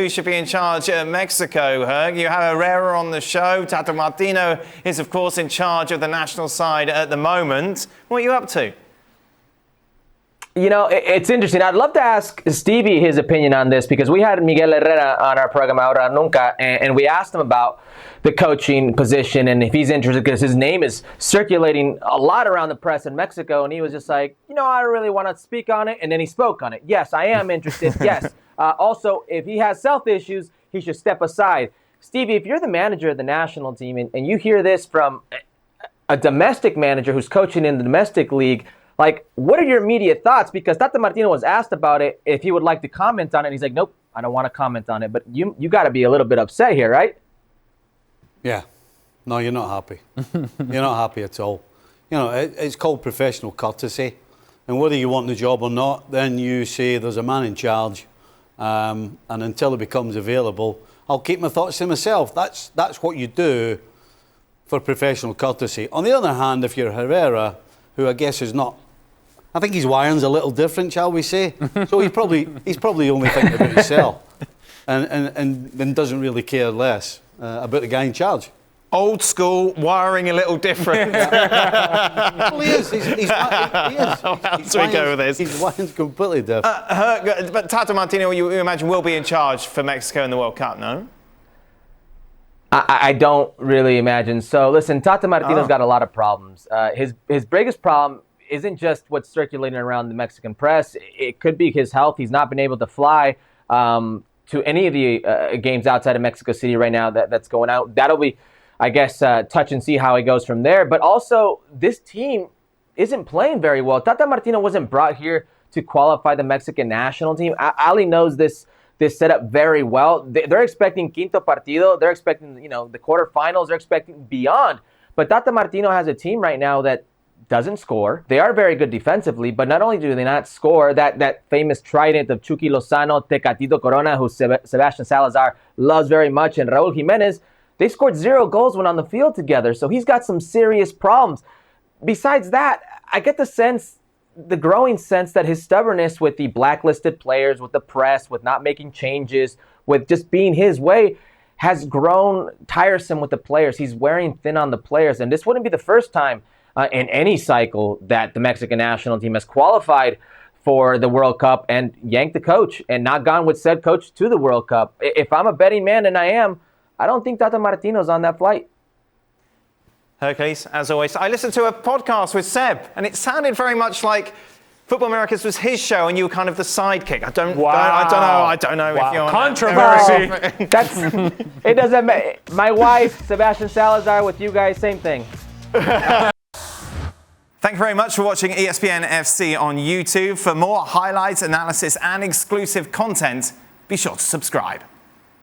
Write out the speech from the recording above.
Who should be in charge at Mexico, Herc? You have Herrera on the show. Tata Martino is, of course, in charge of the national side at the moment. What are you up to? You know, it's interesting. I'd love to ask Stevie his opinion on this because we had Miguel Herrera on our program, Ahora Nunca, and we asked him about the coaching position and if he's interested because his name is circulating a lot around the press in Mexico. And he was just like, you know, I don't really want to speak on it. And then he spoke on it. Yes, I am interested. Yes. Also, if he has health issues, he should step aside. Stevie, if you're the manager of the national team and you hear this from a domestic manager who's coaching in the domestic league, like, what are your immediate thoughts? Because Tata Martino was asked about it, if he would like to comment on it. And he's like, nope, I don't want to comment on it. But you got to be a little bit upset here, right? Yeah. No, you're not happy. You're not happy at all. You know, it's called professional courtesy. And whether you want the job or not, then you say there's a man in charge. And until it becomes available, I'll keep my thoughts to myself. That's what you do for professional courtesy. On the other hand, if you're Herrera, who I guess is not, I think his wiring's a little different, shall we say? So he's probably only thinking about himself, and doesn't really care less about the guy in charge. Old school, wiring a little different. Well, he is. He is. That's where we go with this. His wiring's completely different. But Tata Martino, you imagine, will be in charge for Mexico in the World Cup, no? I don't really imagine. So, listen, Tata Martino's got a lot of problems. His biggest problem isn't just what's circulating around the Mexican press. It could be his health. He's not been able to fly to any of the games outside of Mexico City right now that's going out. That'll be, I guess, touch and see how he goes from there. But also, this team isn't playing very well. Tata Martino wasn't brought here to qualify the Mexican national team. Ali knows this setup very well. They're expecting quinto partido. They're expecting, the quarterfinals. They're expecting beyond. But Tata Martino has a team right now that doesn't score. They are very good defensively, but not only do they not score, that famous trident of Chucky Lozano, Tecatito Corona, who Sebastian Salazar loves very much, and Raul Jimenez, they scored 0 goals when on the field together. So he's got some serious problems. Besides that, I get the growing sense that his stubbornness with the blacklisted players, with the press, with not making changes, with just being his way, has grown tiresome with the players. He's wearing thin on the players. And this wouldn't be the first time in any cycle that the Mexican national team has qualified for the World Cup and yanked the coach and not gone with said coach to the World Cup. If I'm a betting man, and I am, I don't think Tata Martino's on that flight. Herculez, as always. I listened to a podcast with Seb, and it sounded very much like Football Americas was his show, and you were kind of the sidekick. I don't know if you're controversy. It doesn't matter. My wife, Sebastian Salazar, with you guys, same thing. Thank you very much for watching ESPN FC on YouTube. For more highlights, analysis, and exclusive content, be sure to subscribe.